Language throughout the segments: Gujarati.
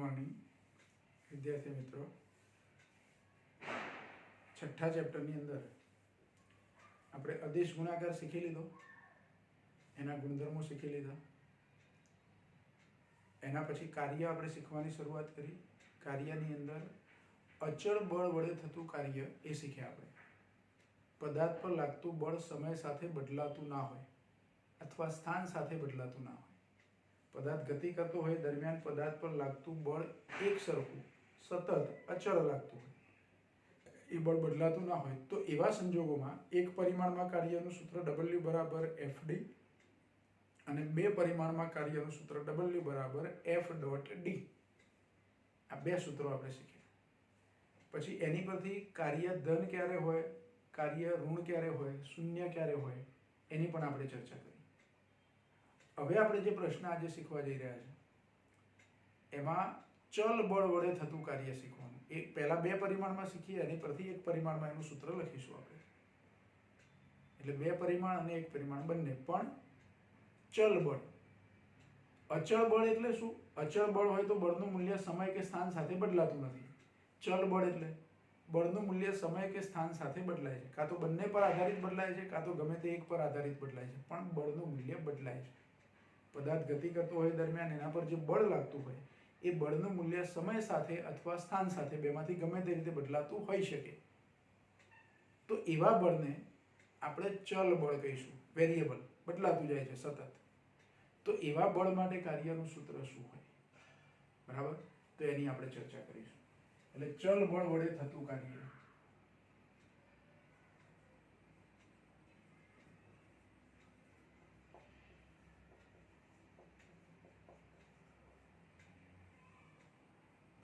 મોર્નિંગ વિદ્યાર્થી મિત્રો. છઠ્ઠા ચેપ્ટરની અંદર આપણે અદિશ ગુણાકાર શીખી લીધો, એના ગુણધર્મો શીખી લીધા. એના પછી કાર્ય આપણે શીખવાની શરૂઆત કરી. કાર્યની અંદર અચળ બળ વડે થતું કાર્ય એ શીખ્યા આપણે. પદાર્થ પર લાગતું બળ સમય સાથે બદલાતું ના હોય અથવા સ્થાન સાથે બદલાતું ના હોય. પદાર્થ ગતિ કરતો હોય દરમિયાન પદાર્થ પર લાગતું બળ એક સરખું સતત અચળ લાગતું હોય, એ બળ બદલાતું ના હોય. તો એવા સંજોગોમાં એક પરિમાણમાં કાર્યનું સૂત્ર W બરાબર FD અને બે પરિમાણમાં કાર્યનું સૂત્ર W બરાબર F ડોટ D. આ બે સૂત્રો આપણે શીખ્યા. પછી એની પરથી કાર્ય ધન ક્યારે હોય, કાર્ય ઋણ ક્યારે હોય, શૂન્ય ક્યારે હોય, એની પણ આપણે ચર્ચા કરી. હવે આપણે જે પ્રશ્ન આજે શીખવા જઈ રહ્યા છે એમાં ચલ બળ વડે થતું કાર્ય શીખવાનું. એક પહેલા બે પરિમાણમાં શીખીએ, એની પરથી એક પરિમાણમાં એનું સૂત્ર લખીશું આપણે. એટલે બે પરિમાણ અને એક પરિમાણ બંને પણ ચલ બળ. અચળ બળ એટલે શું? અચળ બળ હોય તો બળનું મૂલ્ય સમય કે સ્થાન સાથે બદલાતું નથી. ચલ બળ એટલે બળનું મૂલ્ય સમય કે સ્થાન સાથે બદલાય છે. કાં તો બંને પર આધારિત બદલાય છે, કાં તો ગમે તે એક પર આધારિત બદલાય છે, પણ બળનું મૂલ્ય બદલાય છે. પદાર્થ ગતિ કરતો હોય દરમિયાન એના પર જે બળ લાગતું હોય એ બળનું મૂલ્ય સમય સાથે અથવા સ્થાન સાથે બેમાંથી ગમે તે રીતે બદલાતું હોઈ શકે. તો એવા બળને આપણે ચલ બળ કહીશું. વેરિયેબલ, બદલાતું જાય છે સતત. તો એવા બળ માટે કાર્યનું સૂત્ર શું હોય? બરાબર, તો એની આપણે ચર્ચા કરીશું. એટલે ચલ બળ વડે થતું કાર્ય.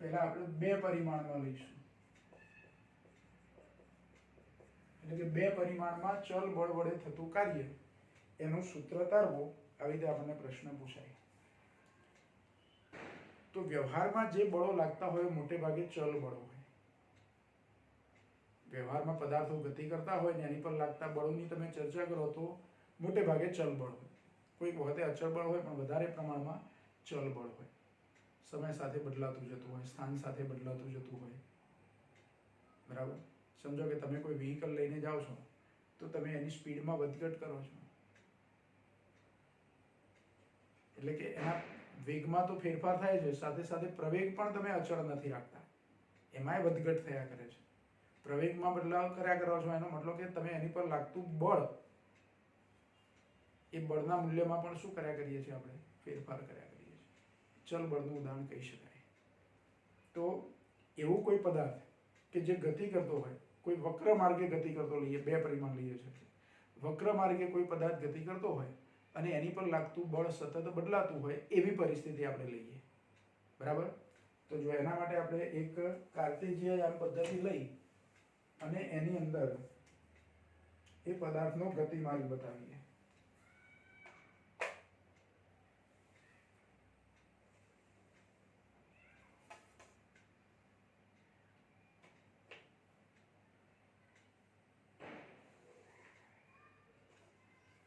પહેલા આપણે બે પરિમાણમાં લઈશું. એટલે કે બે પરિમાણમાં ચલ બળ વડે થતું કાર્ય એનું સૂત્ર તારવો. આવી રીતે આપણને પ્રશ્ન પૂછાય. તો વ્યવહારમાં જે બળો લાગતા હોય મોટે ભાગે ચલ બળો હોય. વ્યવહારમાં પદાર્થો ગતિ કરતા હોય ને એની પર લાગતા બળોની તમે ચર્ચા કરો તો મોટે ભાગે ચલ બળ હોય. કોઈક વખતે અચળ બળ હોય, પણ વધારે પ્રમાણમાં ચલ બળ હોય. સમય સાથે બદલાતું જતું હોય, સ્થાન સાથે બદલાતું જતું હોય. બરાબર. સમજો કે તમે કોઈ વ્હીકલ લઈને જાઓ છો તો તમે એની સ્પીડમાં વધઘટ કરો છો, એટલે કે એના વેગમાં તો ફેરફાર થાય છે, સાથે સાથે પ્રવેગ પણ તમે અચળ નથી રાખતા, એમાંય વધઘટ થયા કરે છે. પ્રવેગમાં બદલાવ કર્યા કરો છો એનો મતલબ કે તમે એની પર લાગતું બળ, એ બળના મૂલ્યમાં પણ શું કર્યા કરીએ છીએ આપણે? ફેરફાર કર્યા કરીએ છીએ. ચલ બળનું ઉદાહરણ કહી શકાય. તો એવું કોઈ પદાર્થ કે જે ગતિ કરતો હોય, કોઈ વક્ર માર્ગે ગતિ કરતો લઈએ, બે પરિમાણ લઈએ છીએ. વક્ર માર્ગે કોઈ પદાર્થ ગતિ કરતો હોય અને એની પર લાગતું બળ સતત બદલાતું હોય, એવી પરિસ્થિતિ આપણે લઈએ. બરાબર. તો જો એના માટે આપણે એક કાર્ટેશિયન પદ્ધતિ લઈ અને એની અંદર એ પદાર્થનો ગતિમાર્ગ બતાવીએ.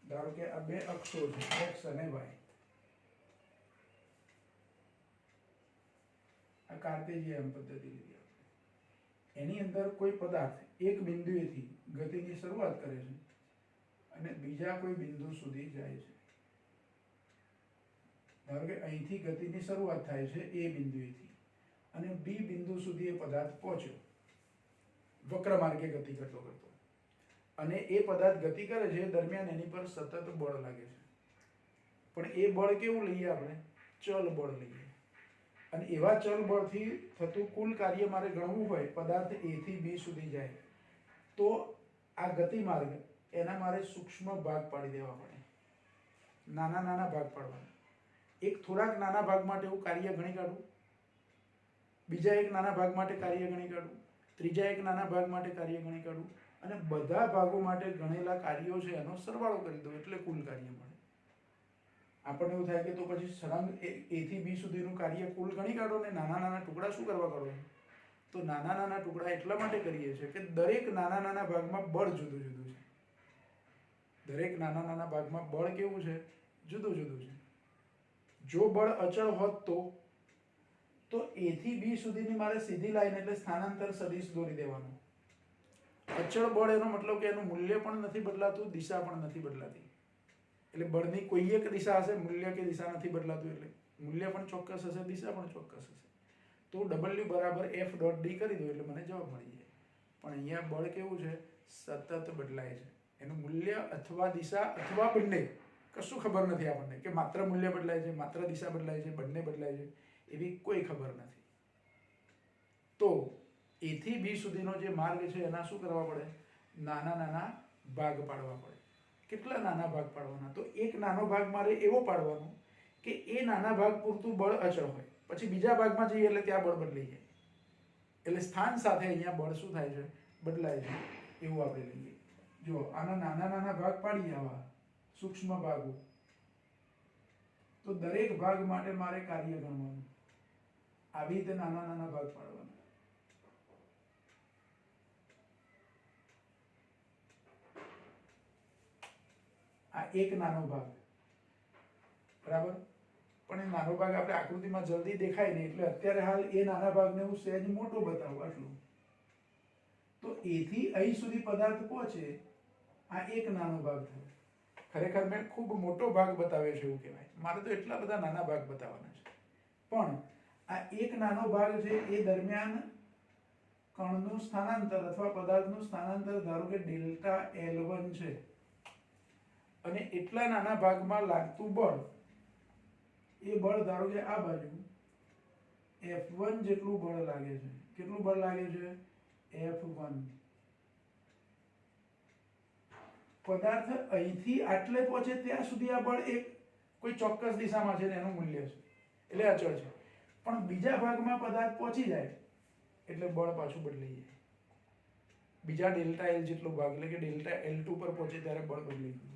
ધારો કે આ બે અક્ષો છે, x અને y. આ કાર્ટેશિયન પદ્ધતિ લીધી આપણે. એની અંદર કોઈ પદાર્થ એક બિંદુએથી ગતિની શરૂઆત કરે છે અને બીજા કોઈ બિંદુ સુધી જાય છે. ધારો કે અહીંથી ગતિની શરૂઆત થાય છે A બિંદુએથી અને B બિંદુ સુધી એ પદાર્થ પહોંચ્યો વક્ર માર્ગે ગતિ કરતો કરતો. અને એ પદાર્થ ગતિ કરે છે દરમિયાન એની પર સતત બળ લાગે છે. પણ એ બળ કેવું લઈએ આપણે? ચલ બળ લઈએ. અને એવા ચલ બળથી થતું કુલ કાર્ય મારે ગણવું હોય, પદાર્થ A થી B સુધી જાય, તો આ ગતિમાર્ગ એના મારે સૂક્ષ્મ ભાગ પાડી દેવા પડે. નાના નાના ભાગ પાડવાના. એક થોડાક નાના ભાગ માટે હું કાર્ય ગણી કાઢું, બીજા એક નાના ભાગ માટે કાર્ય ગણી કાઢું, ત્રીજા એક નાના ભાગ માટે કાર્ય ગણી કાઢું, અને બધા ભાગો માટે ગણેલા કાર્યો છે એનો સરવાળો કરી દો, એટલે કુલ કાર્ય મળે. આપણને એવું થાય કે તો પછી સળંગ A થી B સુધીનું કાર્ય કુલ ગણી કાઢો ને નાના નાના ટુકડા શું કરવા કાઢો? તો નાના નાના ટુકડા એટલા માટે કરીએ છીએ કે દરેક નાના નાના ભાગમાં બળ જુદું જુદું છે. દરેક નાના નાના ભાગમાં બળ કેવું છે? જુદું જુદું છે. જો બળ અચળ હોત તો એ થી બી સુધીની મારે સીધી લાઈન એટલે સ્થાનાંતર સદિશ દોરી દેવાનો. અચળ બળ એનો મતલબ કે એનું મૂલ્ય પણ નથી બદલાતું, દિશા પણ નથી બદલાતી. એટલે બળની કોઈ એક દિશા હશે, મૂલ્ય કે દિશા નથી બદલાતું, એટલે મૂલ્ય પણ ચોક્કસ હશે, દિશા પણ ચોક્કસ હશે. તો W બરાબર F ડોટ ડી કરી દો એટલે મને જવાબ મળી જાય. પણ અહીંયા બળ કેવું છે? સતત બદલાય છે. એનું મૂલ્ય અથવા દિશા અથવા બંને કશું ખબર નથી આપણને કે માત્ર મૂલ્ય બદલાય છે, માત્ર દિશા બદલાય છે, બંને બદલાય છે, એવી કોઈ ખબર નથી. તો એ થી બી સુધીનો જે માર્ગ છે એના શું કરવા પડે? નાના નાના ભાગ પાડવા પડે. કેટલા નાના ભાગ પાડવાના? તો એક નાનો ભાગ મારે એવો પાડવાનો કે એ નાના ભાગ પૂરતું બળ અચળ હોય. પછી બીજા ભાગમાં જઈએ એટલે ત્યાં બળ બદલાઈ જાય. એટલે સ્થાન સાથે અહીંયા બળ શું થાય છે? બદલાય છે. એવું આપણે લઈએ. જો આના નાના નાના ભાગ પાડીએ, આવા સૂક્ષ્મ ભાગો, તો દરેક ભાગ માટે મારે કાર્ય ગણવાનું. આવી રીતે નાના નાના ભાગ પાડવાના. આ એક નાનો ભાગ, બરાબર. પણ એ નાનો ભાગ આપણે આકૃતિમાં જલ્દી દેખાય નહીં એટલે અત્યારે હાલ એ નાના ભાગને હું સહેજ મોટો બતાવું, આટલું. તો એ થી અહીં સુધી પદાર્થ પહોંચે, આ એક નાનો ભાગ થયો. ખરેખર મેં ખૂબ મોટો ભાગ બતાવ્યો છે એવું કહેવાય. મારે તો એટલા બધા નાના ભાગ બતાવવાના છે. પણ આ એક નાનો ભાગ છે એ દરમિયાન કણનું સ્થાનાંતર અથવા પદાર્થનું સ્થાનાંતર ધારો કે ડેલ્ટા L1 છે, અને એટલા નાના ભાગમાં લાગતું બળ, એ બળ ધારો કે આ બાજુ F1 જેટલું બળ લાગે છે. કેટલું બળ લાગે છે? F1. પદાર્થ અહીંથી આટલે પહોંચે ત્યાં સુધી આ બળ એક કોઈ ચોક્કસ દિશામાં છે ને એનું મૂલ્ય છે, એટલે અચળ છે. પણ બીજા ભાગમાં પદાર્થ પહોંચી જાય એટલે બળ પાછું બદલાઈ જાય. બીજા ડેલ્ટા L જેટલો ભાગ એટલે કે ડેલ્ટા L2 પર પહોંચે ત્યારે બળ બદલાઈ ગયું.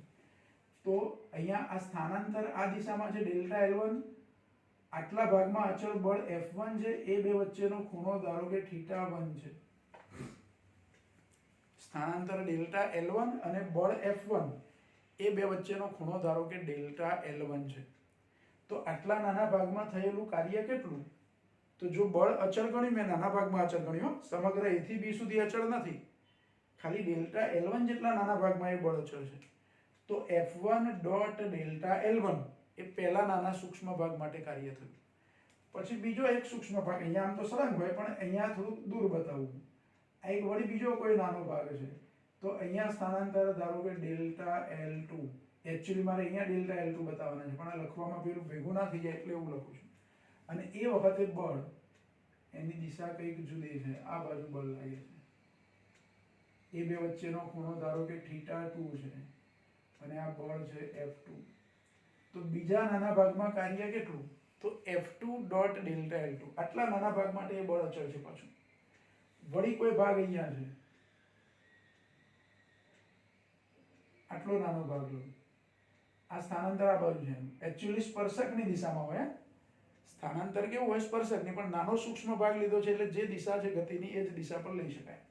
તો અહીંયા આ સ્થાનાંતર આ દિશામાં છે ડેલ્ટા L1, આટલા ભાગમાં અચળ બળ F1 છે, એ બે વચ્ચેનો ખૂણો ધારો કે θ1 છે. સ્થાનાંતર ડેલ્ટા L1 અને બળ F1 એ બે વચ્ચેનો ખૂણો ધારો કે ડેલ્ટા L1 છે. તો આટલા નાના ભાગમાં થયેલું કાર્ય કેટલું? તો જો બળ અચળ ગણ્યું, મેં નાના ભાગમાં અચળ ગણ્યું, સમગ્ર A થી B સુધી અચળ નથી, ખાલી ડેલ્ટા L1 જેટલા નાના ભાગમાં એ બળ અચળ છે. તો F1 ડોટ ડેલ્ટા L1 એ પહેલા નાના સૂક્ષ્મ ભાગ માટે કાર્ય થયું. પછી બીજો એક સૂક્ષ્મ ભાગ, અહીંયા આમ તો સળંગ હોય પણ અહીંયા થોડુંક દૂર બતાવું. આ એક વળી બીજો કોઈ નાનો ભાગ છે. તો અહીંયા સ્થાનાંતર ધારો કે ડેલ્ટા L2. એકચ્યુઅલી મારે અહીંયા ડેલ્ટા L2 બતાવવાના છે, પણ આ લખવામાં પેલું ભેગું ના થઈ જાય એટલે એવું લખું છું. અને એ વખતે બળ, એની દિશા કંઈક જુદી છે, આ બાજુ બળ લાગે છે. એ બે વચ્ચેનો ખૂણો ધારો કે θ2 છે, અને આ બળ છે F2. તો બીજા નાના ભાગમાં કાર્ય કેટલું? તો F2 ડોટ ડેલ્ટા L2. આટલા નાના ભાગ માટે એ બળ અચળ છે. પાછું વળી કોઈ ભાગ અહીંયા છે, આટલો નાનો ભાગ લો, આ સ્થાનાંતર આ બાજુ છે. એકચ્યુઅલી સ્પર્શકની દિશામાં હોય. સ્થાનાંતર કેવું હોય? સ્પર્શકની, પણ નાનો સૂક્ષ્મ ભાગ લીધો છે એટલે જે દિશા છે ગતિની એ જ દિશા પર લઈ શકાય.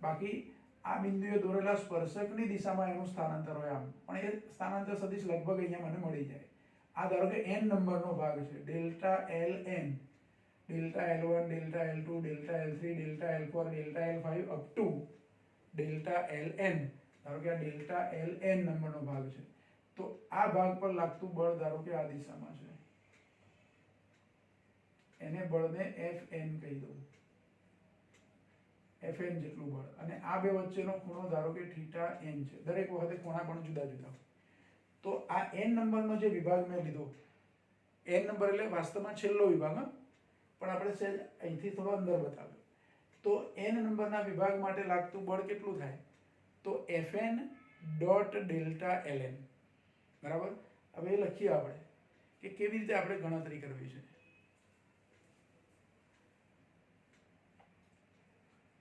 બાકી આ બિંદુએ દોરેલા સ્પર્શકની દિશામાં એનું સ્થાનાંતર હોય આમ, પણ એ સ્થાનાંતર સદિશ લગભગ અહીંયા મને મળી જાય. આ ધારો કે n નંબરનો ભાગ છે, delta Ln, delta L1, delta L2, delta L3, delta L4, delta L5 up to delta Ln. ધારો કે આ ડેલ્ટા Ln નંબરનો ભાગ છે. તો આ ભાગ પર લાગતું બળ ધારો કે આ દિશામાં છે, એને બળને Fn કહી દઉં. Fn જેટલું બળ, અને આ બે વચ્ચેનો ખૂણો ધારો કે θn છે. દરેક વખતે ખૂણા પણ જુદા જુદા હોય. તો આ n નંબરનો જે વિભાગ મેં લીધો, n નંબર એટલે વાસ્તવમાં છેલ્લો વિભાગ, પણ આપણે સહેજ અહીંથી થોડો અંદર બતાવ્યો. તો n નંબરના વિભાગ માટે લાગતું બળ કેટલું થાય? તો Fn ડોટ ડેલ્ટા Ln. બરાબર. હવે એ લખીએ આપણે કે કેવી રીતે આપણે ગણતરી કરવી છે.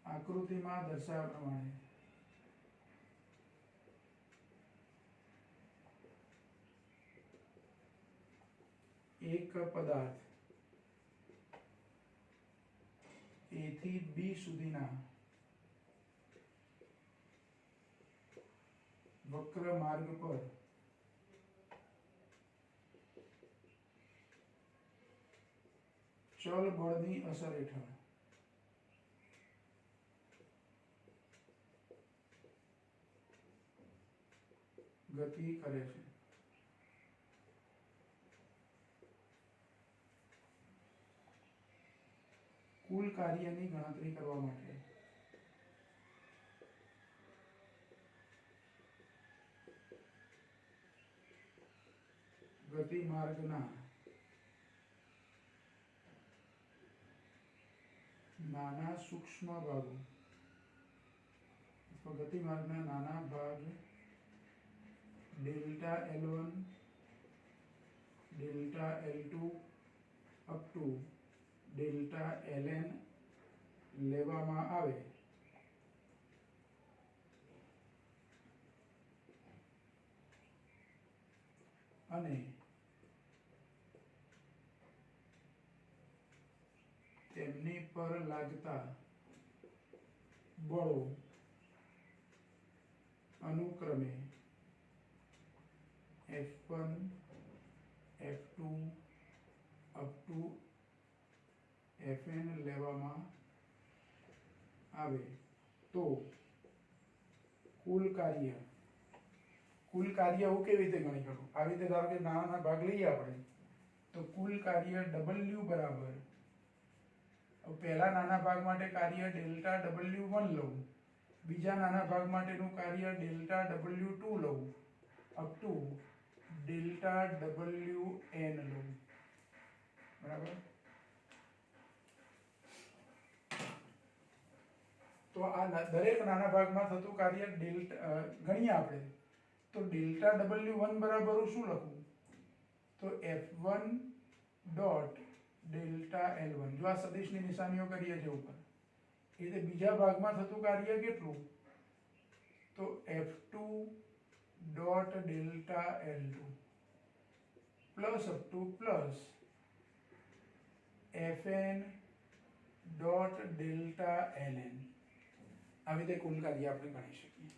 આકૃતિમાં દર્શાવ્યા પ્રમાણે એક પદાર્થ A થી B સુધીના વક્ર માર્ગ પર ચલ બળની અસર હેઠળ ગતિ કરે છે. કુલ કાર્યની ગણતરી કરવા માટે ગતિમાર્ગના નાના સૂક્ષ્મ ભાગો અથવા ગતિમાર્ગના નાના ભાગ delta L1 delta L2 up to delta Ln લેવામાં આવે અને તેમની પર લાગતા બળો અનુક્રમે F1 F2 up to Fn લેવામાં આવે તો કુલ કાર્ય હું કેવી રીતે ગણી શકું? આવી રીતે ધારો કે નાના ભાગ લઈએ આપણે તો કુલ કાર્ય W બરાબર પહેલા નાના ભાગ માટે કાર્ય ડેલ્ટા W1 લઉં, બીજા નાના ભાગ માટેનું કાર્ય ડેલ્ટા W2 લઉં અપ ટુ ડેલ્ટા Wn લઉં. બરાબર? તો આ દરેક નાના ભાગમાં થતું કાર્ય ડેલ્ટા ગણીએ આપણે તો ડેલ્ટા W1 બરાબર શું લખું? તો F1 ડોટ ડેલ્ટા L1. જો આ સદિશની નિશાનીઓ કરીએ છે ઉપર, એ રીતે બીજા ભાગમાં થતું કાર્ય કેટલું? તો F2 dot delta L2 plus up to plus Fn dot delta Ln. આવી રીતે કુલ કાર્ય આપણે ગણી શકીએ.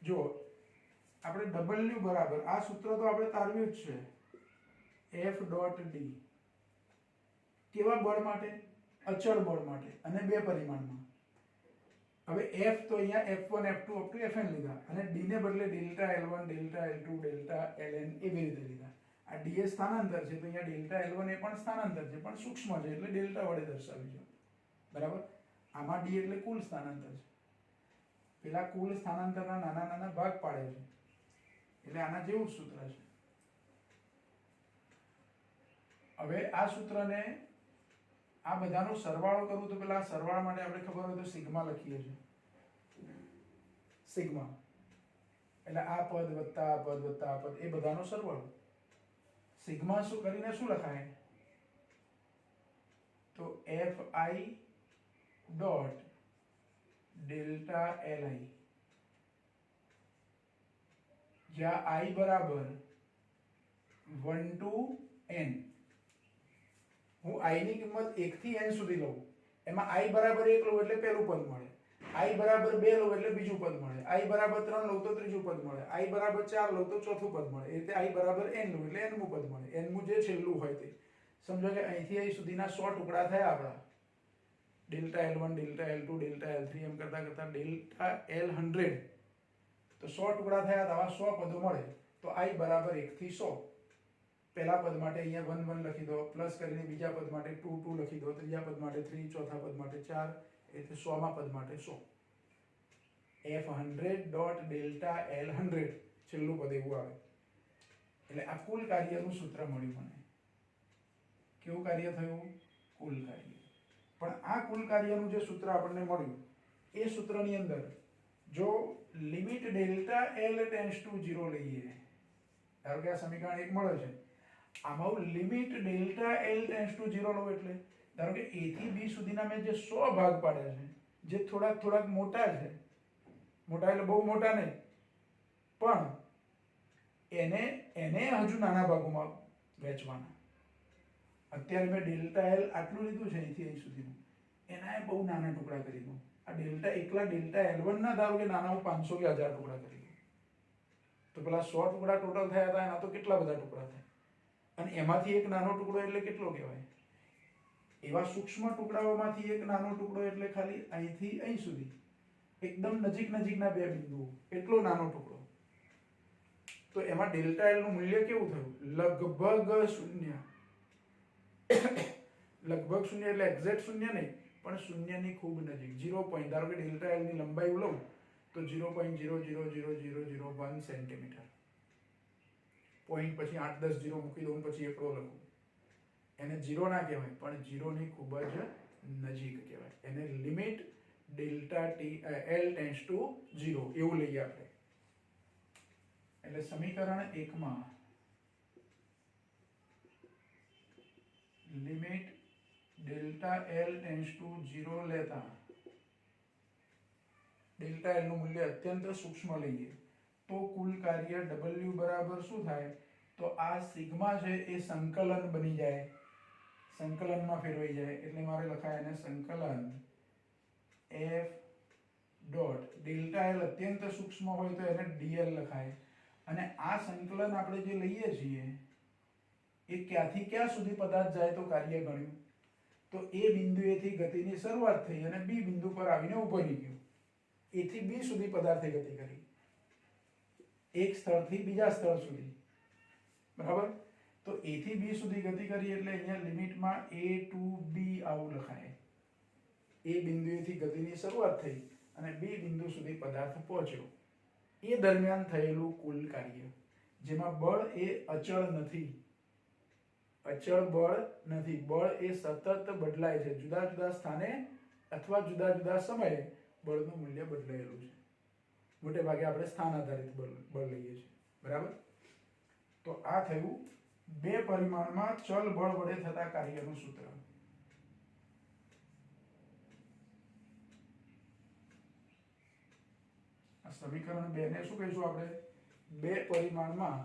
જો આપણે W બરાબર આ સૂત્ર તો આપણે તારવ્યું જ છે, F ડોટ D કેવા બળ માટે? અચળ બળ માટે અને બે પરિમાણમાં. હવે F તો અહીંયા F1 F2 up to Fn લીધા અને D ને બદલે delta L1 delta L2 delta Ln એવી રીતે લીધા. આ D એ સ્થાનાંતર છે તો અહીંયા ડેલ્ટા L1 એ પણ સ્થાનાંતર છે પણ સૂક્ષ્મ છે એટલે ડેલ્ટા વડે દર્શાવી છે. બરાબર? આમાં D એટલે કુલ સ્થાનાંતર છે. પેલા કુલ સ્થાનાંતરના નાના નાના ભાગ પાડે છે એટલે આના જેવું સૂત્ર છે. હવે આ સૂત્રને આ બધાનો સરવાળો કરું તો પેલા સરવાળા માટે આપણે ખબર હોય તો સિગ્મા લખીએ છીએ. સિગ્મા એટલે આ પદ વત્તા આ પદ વત્તા આ પદ એ બધાનો સરવાળો. સિગ્મા શું કરીને શું લખાય? તો Fi ડોટ ડેલ્ટા Li, જ્યાં I બરાબર 1 to n. હું I ની કિંમત 1 થી n સુધી લઉં, એમાં I બરાબર 1 લઉં એટલે પહેલું પદ મળે, I બરાબર 2 લઉં એટલે બીજું પદ મળે, I બરાબર 3 લઉં તો ત્રીજું પદ મળે, I બરાબર 4 લઉં તો ચોથું પદ મળે. એ રીતે I બરાબર n લઉં એટલે nમું પદ મળે. nમું જે છેલ્લું હોય તે. સમજો કે અહીંથી અહીં સુધીના 100 ટુકડા થયા આપણા, delta L1 delta L2 delta L3 એમ કરતા કરતા ડેલ્ટા L100, તો 100 ટુકડા થયા તો આવા 100 પદો મળે. તો I બરાબર 1 થી 100. પહેલા પદ માટે અહીંયા 1 1 લખી દો, પ્લસ કરીને બીજા પદ માટે 2 2 લખી દો, ત્રીજા પદ માટે 3, ચોથા પદ માટે 4, એટલે 100મા પદ માટે 100. F100 ડોટ ડેલ્ટા L100 છેલ્લું પદ એવું આવે. એટલે આ કુલ કાર્યનું સૂત્ર મળ્યું મને. કેવું કાર્ય થયું? કુલ કાર્ય. પણ આ કુલ કાર્યનું જે સૂત્ર આપણને મળ્યું એ સૂત્રની અંદર જો limit delta L tends to 0 લઈએ, ધારો કે આ સમીકરણ 1 મળે છે, આમાં limit delta L tends to 0 લો એટલે ધારો કે A થી B સુધીના મેં જે 100 ભાગ પાડ્યા છે, જે થોડાક મોટા છે, મોટા એટલે બહુ મોટા નહીં, પણ એને હજુ નાના ભાગોમાં વહેંચવાના. અત્યારે મેં ડેલ્ટા L આટલું લીધું છે અહીંથી અહીં સુધીનું, એના બહુ નાના ટુકડા કરી દઉં. આ ડેલ્ટા એકલા ડેલ્ટા L1 ના ધારો કે નાના હું 500 કે 1000 ટુકડા કરી દઉં, તો પેલા 100 ટુકડા ટોટલ થયા હતા એના તો કેટલા બધા ટુકડા થાય, અને એમાંથી એક નાનો ટુકડો એટલે કેટલો કહેવાય? એવા સૂક્ષ્મ ટુકડાઓમાંથી એક નાનો ટુકડો એટલે ખાલી અહીંથી અહીં સુધી એકદમ નજીકના બે બિંદુઓ, એટલો નાનો ટુકડો. તો એમાં ડેલ્ટા એલ નું મૂલ્ય કેવું થયું? લગભગ શૂન્ય. લગભગ શૂન્ય એટલે એક્ઝેક્ટ શૂન્ય નહીં, પણ શૂન્યની ખૂબ નજીક. 0. ધારો કે ડેલ્ટા એલ ની લંબાઈ લઉં તો 0.000001 સેન્ટીમીટર. પોઈન્ટ પછી 8-10 0 મૂકી દઉં પછી એકડો લખું. એને 0 ના કહેવાય, પણ 0 ની ખૂબ જ નજીક કહેવાય. એને limit delta T L tends to 0 એવું લઈએ આપણે. એટલે સમીકરણ 1 માં limit delta L tends to 0 લેતા ડેલ્ટા એલ નું મૂલ્ય અત્યંત સૂક્ષ્મ લઈએ તો કુલ કાર્ય W બરાબર શું થાય? તો આ સિગ્મા છે એ સંકલન બની જાય, સંકલનમાં ફેરવાઈ જાય. એટલે મારે લખાય એને સંકલન f ડોટ ડેલ્ટા એલ અત્યંત સૂક્ષ્મ હોય તો એને dl લખાય. અને આ સંકલન આપણે જે લઈએ છીએ એ ક્યાંથી ક્યાં સુધી પદાર્થ જાય તો કાર્ય ગણ્યું તો એ બિંદુએથી ગતિની શરૂઆત થઈ અને બી બિંદુ પર આવીને ઊભો રહી ગયો. એ થી બી સુધી પદાર્થે ગતિ કરી, એક સ્થળથી બીજા સ્થળ સુધી, બરાબર. તો એ થી બી સુધી ગતિ કરી એટલે અહીંયા લિમિટમાં a to b આવું લખાય. એ બિંદુએથી ગતિની શરૂઆત થઈ અને બી બિંદુ સુધી પદાર્થ પહોંચ્યો. એ દરમિયાન થયેલું કુલ કાર્ય, જેમાં બળ એ અચળ નથી, અચળ બળ નથી. બળ એ સતત બદલાય છે. જુદા જુદા સ્થાને અથવા જુદા જુદા સમયે બળનું મૂલ્ય બદલાયેલું છે. મોટે ભાગે આપણે સ્થાન આધારિત બળ લઈએ છીએ, બરાબર. તો આ થયું બે પરિમાણમાં ચલ બળ વડે થતા કાર્યનું સૂત્ર. આ સમીકરણ 2 ને શું કહીશું આપણે? બે પરિમાણમાં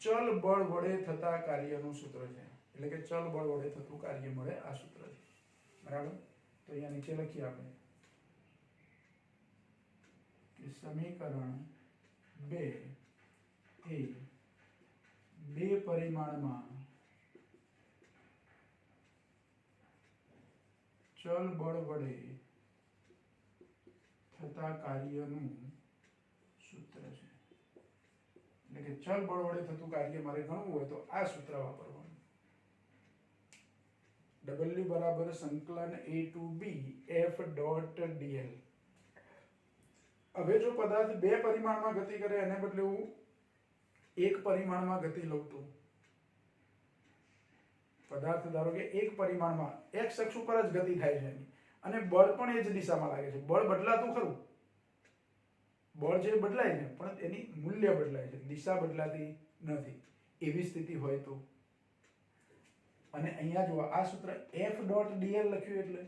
ચલ બળ વડે થતા કાર્યનું સૂત્ર છે. એટલે કે ચલ બળ વડે થતું કાર્ય મળે આ સૂત્ર છે, બરાબર. તો અહીંયા નીચે લખીએ આપણે કે સમીકરણ 2 એ બે પરિમાણમાં ચલ બળ વડે થતા કાર્યનું સૂત્ર છે. એટલે કે ચલ બળ વડે થતું કાર્ય મારે ગણવું હોય તો આ સૂત્ર વાપરવાનું. W બરાબર સંકલન a to b f dot dl. હવે જો પદાર્થ બે પરિમાણમાં ગતિ કરે એને બદલે હું એક પરિમાણમાં ગતિ લઉં તો પદાર્થ ધારો કે એક પરિમાણમાં x અક્ષ ઉપર જ ગતિ થાય છે એની અને બળ પણ એ જ દિશામાં લાગે છે. બળ બદલાતું ખરું, બળ જે બદલાય છે પણ એની મૂલ્ય બદલાય છે, દિશા બદલાતી નથી. એવી સ્થિતિ હોય તો અને અહીંયા જો આ સૂત્ર f ડોટ dl લખ્યું એટલે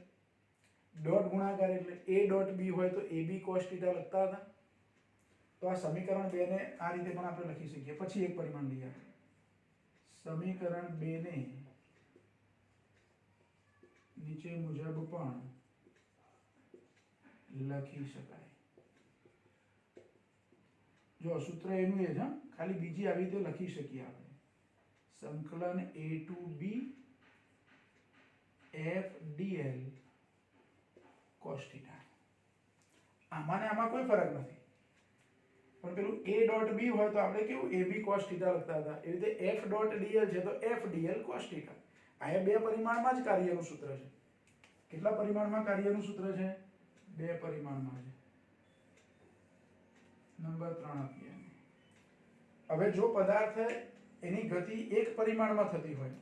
ડોટ ગુણાકાર એટલે a ડોટ b હોય તો ab cos θ લખતા હતા. તો આ સમીકરણ 2 ને આ રીતે પણ આપણે લખી શકીએ. પછી એક પરિમાણ લઈએ આપણે. સમીકરણ 2 ને નીચે મુજબ પણ લખી શકાય. જો સૂત્ર એનું એ જ, ખાલી બીજી આવી રીતે લખી શકીએ આપણે. સંકલન a to b f dl cos θ. આમાં ને આમાં કોઈ ફરક નથી, પણ પેલું a ડોટ b હોય તો આપણે કેવું ab cos θ લખતા હતા. એવી રીતે f ડોટ dl છે તો f dl cos θ. આ બે પરિમાણમાં જ કાર્યનું સૂત્ર છે. કેટલા પરિમાણમાં કાર્યનું સૂત્ર છે? બે પરિમાણમાં છે. નંબર 3 આપીએ. હવે જો પદાર્થ એની ગતિ એક પરિમાણમાં થતી હોય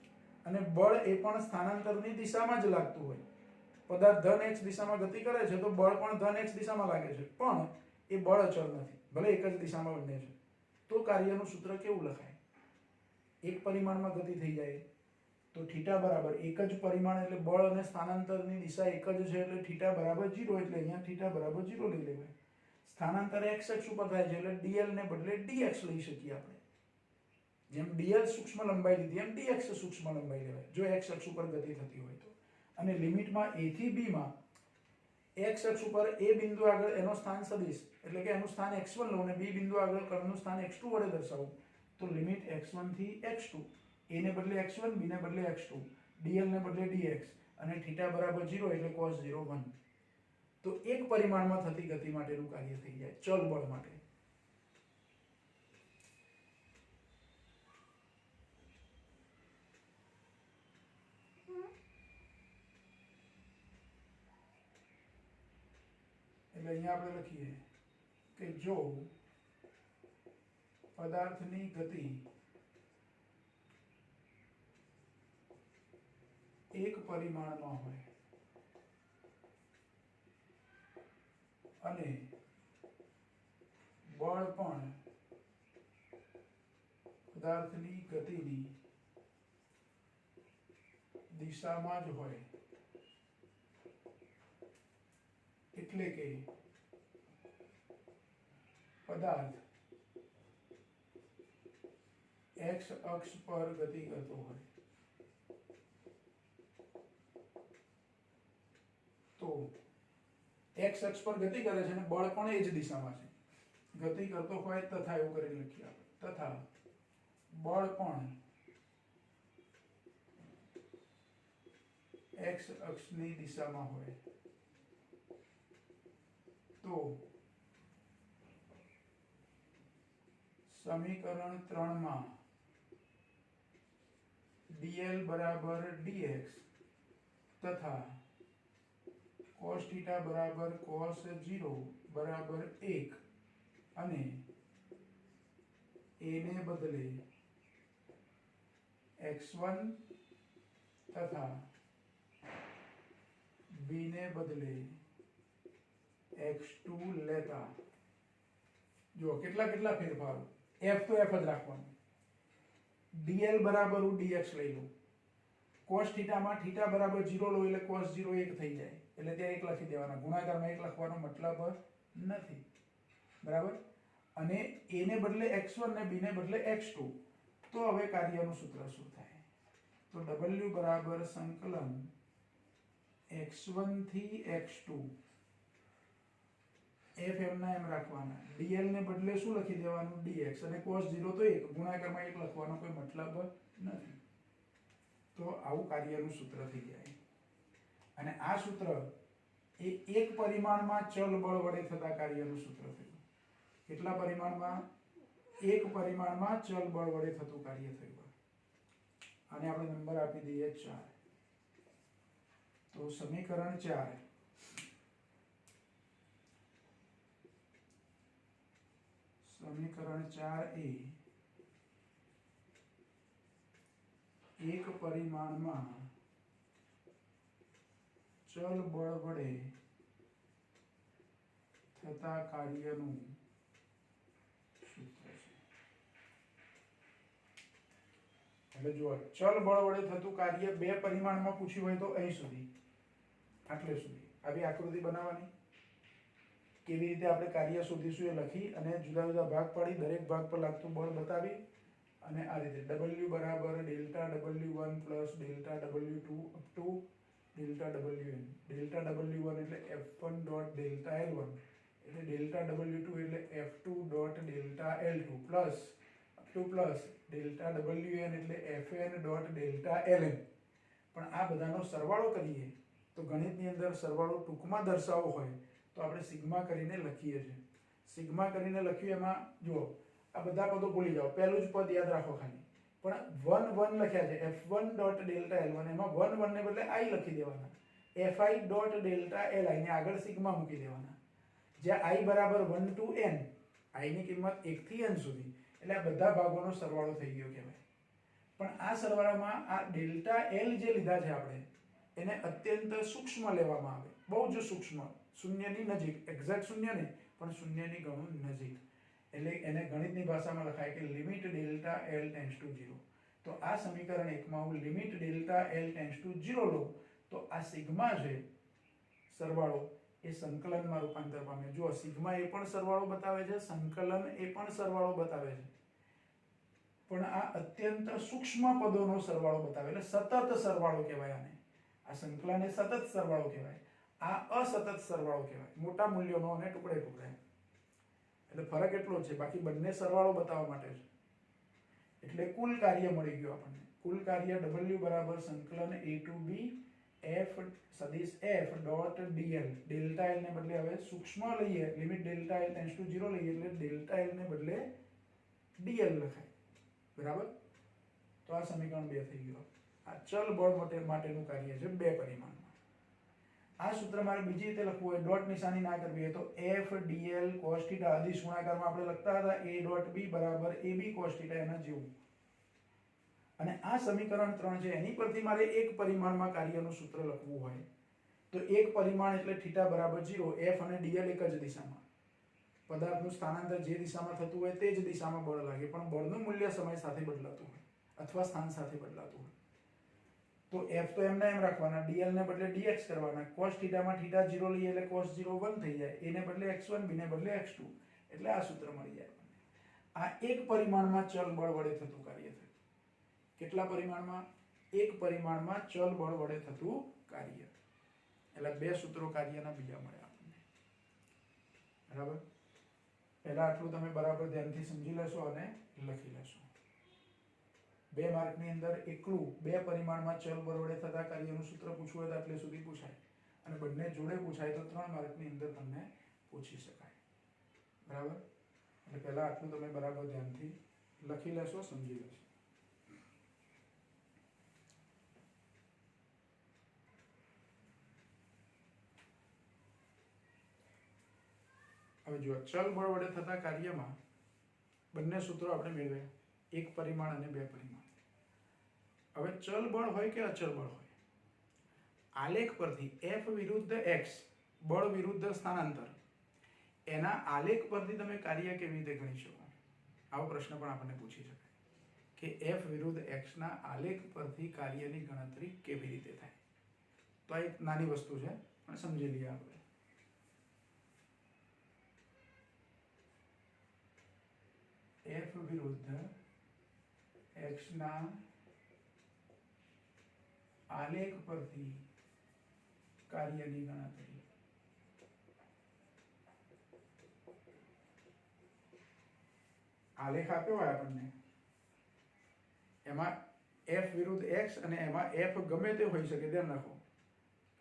અને બળ એ પણ સ્થાનાંતરની દિશામાં જ લાગતું હોય, પદાર્થ ધન x દિશામાં ગતિ કરે છે તો બળ પણ ધન x દિશામાં લાગે છે, પણ એ બળ અચળ નથી, ભલે એક જ દિશામાં બંને છે. તો કાર્યનું સૂત્ર કેવું લખાય? એક પરિમાણમાં ગતિ થઈ જાય તો θ બરાબર એક જ પરિમાણ એટલે બળ અને સ્થાનાંતરની દિશા એક જ છે એટલે θ બરાબર 0 એટલે અહીંયા θ બરાબર 0 લઈ લેવાય. સ્થાનાંતર x અક્ષ ઉપર થાય છે એટલે dl ને બદલે dx લઈ શકીએ આપણે. જેમ dl સૂક્ષ્મ લંબાઈ લીધી એમ dx સૂક્ષ્મ લંબાઈ લેવાય જો x અક્ષ ઉપર ગતિ થતી હોય તો. અને લિમિટમાં a થી b માં x અક્ષ ઉપર a બિંદુ આગળ એનો સ્થાન સદિશ એટલે કે એનું સ્થાન x1 લઉં અને b બિંદુ આગળ કર્ણનું સ્થાન x2 વડે દર્શાવું તો લિમિટ x1 થી x2, a ને બદલે x1, b ને બદલે x2, dl ને બદલે dx અને θ બરાબર 0 એટલે cos 0 1. તો એક પરિમાણમાં થતી ગતિ માટેનું કાર્ય થઈ જાય ચલ બળ માટે. એટલે અહીંયા આપણે લખીએ કે જો પદાર્થની ગતિ એક પરિમાણમાં હોય અને બળ પણ પદાર્થની ગતિની દિશામાં જ હોય, એટલે કે પદાર્થ x અક્ષ પર ગતિ કરતો હોય તો x અક્ષ પર ગતિ કરે છે અને બળ પણ એ જ દિશામાં છે. ગતિ કરતો હોય તથા એવું કરીને લખીએ આપણે, તથા બળ પણ x અક્ષની દિશામાં હોય તો સમીકરણ 3 માં dl બરાબર dx તથા cos θ બરાબર cos 0 બરાબર 1 અને a ને બદલે x1 તથા b ને બદલે x2 લેતા જો કેટલા કેટલા ફેરફારો. f તો f જ રાખવાનું, dl બરાબર હું dx લઈ લઉં, cos θ માં θ બરાબર 0 લો એટલે cos 0 1 થઈ જાય એટલે ત્યાં 1 લખી દેવાના, ગુણાકારમાં 1 લખવાનો મતલબ નથી, બરાબર. અને a ને બદલે x1 ને b ને બદલે x2. તો હવે કાર્યનું સૂત્ર શું થાય? તો w બરાબર સંકલન x1 થી x2 f એમના એમ રાખવાના, dl ને બદલે શું લખી દેવાનું dx અને cos 0 તો 1, ગુણાકારમાં 1 લખવાનો કોઈ મતલબ નથી. તો આવું કાર્યનું સૂત્ર થઈ જાય. અને આ સૂત્ર એ એક પરિમાણમાં ચલ બળ વડે થતા કાર્યનું સૂત્ર થયું. કેટલા પરિમાણમાં? એક પરિમાણમાં ચલ બળ વડે થતું કાર્ય થયું. અને આપણે નંબર આપી દઈએ 4. તો સમીકરણ 4 સમીકરણ 4 એ એક પરિમાણમાં ચલ બળ વડે થતા કાર્યનું સૂત્ર છે. એટલે જો ચલ બળ વડે થતું કાર્ય બે પરિમાણમાં પૂછ્યું હોય તો અહીં સુધી, આટલે સુધી આવી આકૃતિ બનાવવાની. કેવી રીતે આપણે કાર્ય શોધીશું એ લખી અને જુદા જુદા ભાગ પાડી દરેક ભાગ પર લાગતું બળ બતાવી અને આ રીતે w બરાબર delta w1 plus delta w2 up to delta wn. Delta w1 એટલે f1 ડોટ ડેલ્ટા l1 એટલે ડેલ્ટા w2 એટલે f2 dot delta l2 plus up to plus delta wn એટલે fn ડોટ ડેલ્ટા ln. પણ આ બધાનો સરવાળો કરીએ તો ગણિતની અંદર સરવાળો ટૂંકમાં દર્શાવવો હોય તો આપણે સિગ્મા કરીને લખીએ છીએ. સિગ્મા કરીને લખ્યું એમાં જો આ બધા પદો ભૂલી જાઓ, પહેલું જ પદ યાદ રાખો ખાલી. પણ 1 1 લખ્યા છે f1 ડોટ ડેલ્ટા l1, એમાં 1 1 ને બદલે i લખી દેવાના, fi ડોટ ડેલ્ટા li ને આગળ સિગ્મા મૂકી દેવાના. જ્યાં i બરાબર 1 to n, i ની કિંમત 1 થી n સુધી, એટલે આ બધા ભાગોનો સરવાળો થઈ ગયો કહેવાય. પણ આ સરવાળામાં આ ડેલ્ટા l જે લીધા છે આપણે એને અત્યંત સૂક્ષ્મ લેવામાં આવે, બહુ જ સૂક્ષ્મ, શૂન્યની નજીક, એક્ઝેક્ટ શૂન્ય નહીં પણ શૂન્યની ઘણું નજીક. એટલે એને ગણિતની ભાષામાં લખાય કે limit delta l tends to 0. તો આ સમીકરણ 1 માં હું limit delta l tends to 0 લઉં તો આ સિગ્મા છે સરવાળો એ સંકલનમાં રૂપાંતર પામે. જો સિગ્મા એ પણ સરવાળો બતાવે છે, સંકલન એ પણ સરવાળો બતાવે છે, પણ આ અત્યંત સૂક્ષ્મ પદોનો સરવાળો બતાવે એટલે સતત સરવાળો કહેવાય આને. આ સંકલન એ સતત સરવાળો કહેવાય, આ અસતત સરવાળો કહેવાય, મોટા મૂલ્યોનો અને ટુકડે ટુકડે. એટલે ફરક એટલો છે, બાકી બંને સરવાળો બતાવવા માટે છે. એટલે કુલ કાર્ય મળી ગયું આપણને. કુલ કાર્ય w બરાબર સંકલન a to b એફ સદિશ F dot DL, delta L ને બદલે હવે સૂક્ષ્મ લઈએ, limit delta L tends to 0 લઈએ એટલે ડેલ્ટા એલ ને બદલે ડીએલ લખાય. બરાબર? તો આ સમીકરણ 2 થઈ ગયું. આ ચલ બળ માટેનું કાર્ય છે 2 પરિમાણમાં. આ સૂત્ર મારે બીજી રીતે લખવું હોય, ડોટ નિશાની ના કરવી હોય તો એફ ડીએલ કોસ થીટા અદિશ ગુણાકારમાં આપણે લખતા હતા a ડોટ b બરાબર ab કોસ થીટા એના જેવું. અને આ સમીકરણ 3 છે એની પરથી મારે એક પરિમાણમાં કાર્યનું સૂત્ર લખવું હોય તો એક પરિમાણ એટલે થીટા બરાબર 0, f અને dl એક જ દિશામાં. પદાર્થનું સ્થાનાંતર જે દિશામાં થતું હોય તે જ દિશામાં બળ લાગે, પણ બળનું મૂલ્ય સમય સાથે બદલાતું હોય અથવા સ્થાન સાથે બદલાતું હોય. તો f તો એમને એમ રાખવાના, dl ને બદલે dx કરવાના. cos થીટામાં થીટા 0 લઈએ એટલે cos 0 1 થઈ જાય, a ને બદલે x1, b ને બદલે x2, એટલે આ સૂત્ર મળી જાય આપણને. આ એક પરિમાણમાં ચલ બળ વડે થતું કાર્ય થયું. કેટલા પરિમાણમાં? એક પરિમાણમાં ચલ બળ વડે થતું કાર્ય. એટલે 2 સૂત્રો કાર્યના બીજા મળ્યા આપણને. બરાબર? પહેલા આટલું તમે બરાબર ધ્યાનથી સમજી લેશો અને લખી લેશો. 2 માર્કની અંદર એકલું 2 પરિમાણમાં ચલ બળ વડે થતા કાર્યનું સૂત્ર પૂછવું હોય તો આટલે સુધી પૂછાય, અને બંને જોડે પૂછાય તો 3 માર્કની અંદર તમને પૂછી શકાય. બરાબર? એટલે પહેલા આટલું તમે બરાબર ધ્યાનથી લખી લેશો, સમજી લેશો. હવે જો ચલ બળ વડે થતા કાર્યમાં બંને સૂત્રો આપણે મેળવ્યા, એક પરિમાણ અને 2 પરિમાણ. હવે ચલ બળ હોય કે અચલ બળ હોય, આલેખ પરથી f વિરુદ્ધ x, બળ વિરુદ્ધ સ્થાનાંતર, એના આલેખ પરથી તમે કાર્ય કેવી રીતે ગણી શકો? આવો પ્રશ્ન પણ આપણને પૂછી શકાય કે f વિરુદ્ધ x ના આલેખ પરથી કાર્યની ગણતરી કેવી રીતે થાય. તો આ એક નાની વસ્તુ છે, પણ સમજી લઈએ આપણે. f વિરુદ્ધ x ના આલેખ પરથી કાર્યની ગણતરી. આલેખ આપ્યો હોય આપણને, એમાં f વિરુદ્ધ x અને એમાં f ગમે તે હોઈ શકે, ધ્યાન રાખો.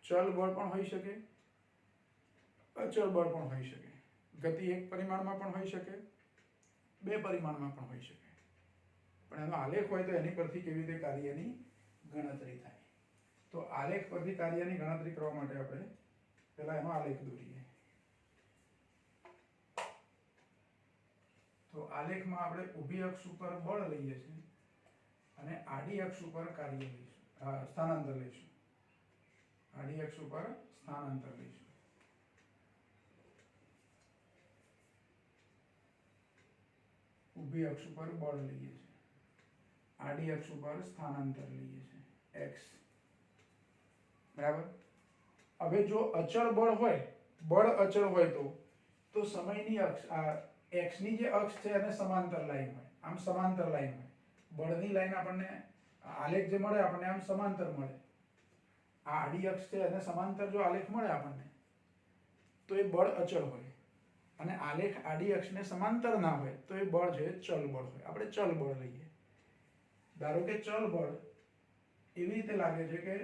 ચલ બળ પણ હોઈ શકે, અચળ બળ પણ હોઈ શકે, ગતિ એક પરિમાણમાં પણ હોઈ શકે, 2 પરિમાણમાં પણ હોઈ શકે. પણ એનો આલેખ હોય તો એની પરથી કેવી રીતે કાર્યની ગણતરી થાય. તો આલેખ પરથી કાર્યની ગણતરી કરવા માટે આપણે પહેલા એનો આલેખ દોરીએ. તો આલેખમાં આપણે ઊભી અક્ષ ઉપર બળ લઈએ છીએ અને આડી અક્ષ ઉપર કાર્ય લઈશું, સ્થાનાંતર લઈશું. આડી અક્ષ ઉપર સ્થાનાંતર લઈશું. ઊભી અક્ષ ઉપર બળ લઈએ છીએ, આડી અક્ષ ઉપર સ્થાનાંતર લઈએ છીએ x. બરાબર? હવે જો અચળ બળ હોય, બળ અચળ હોય તો સમયની અક્ષ, આ x ની જે અક્ષ છે એને સમાંતર લાઈન હોય, આમ સમાંતર લાઈન હોય. બળની લાઈન આપણને આલેખ જે મળે આપણને આમ સમાંતર મળે. આ આડી અક્ષ છે અને સમાંતર જો આલેખ મળે આપણને તો એ બળ અચળ હોય, અને આલેખ આડી અક્ષને સમાંતર ના હોય તો એ બળ છે ચલ બળ હોય. આપણે ચલ બળ લઈએ. ધારો કે ચલ બળ એવી રીતે લાગે છે કે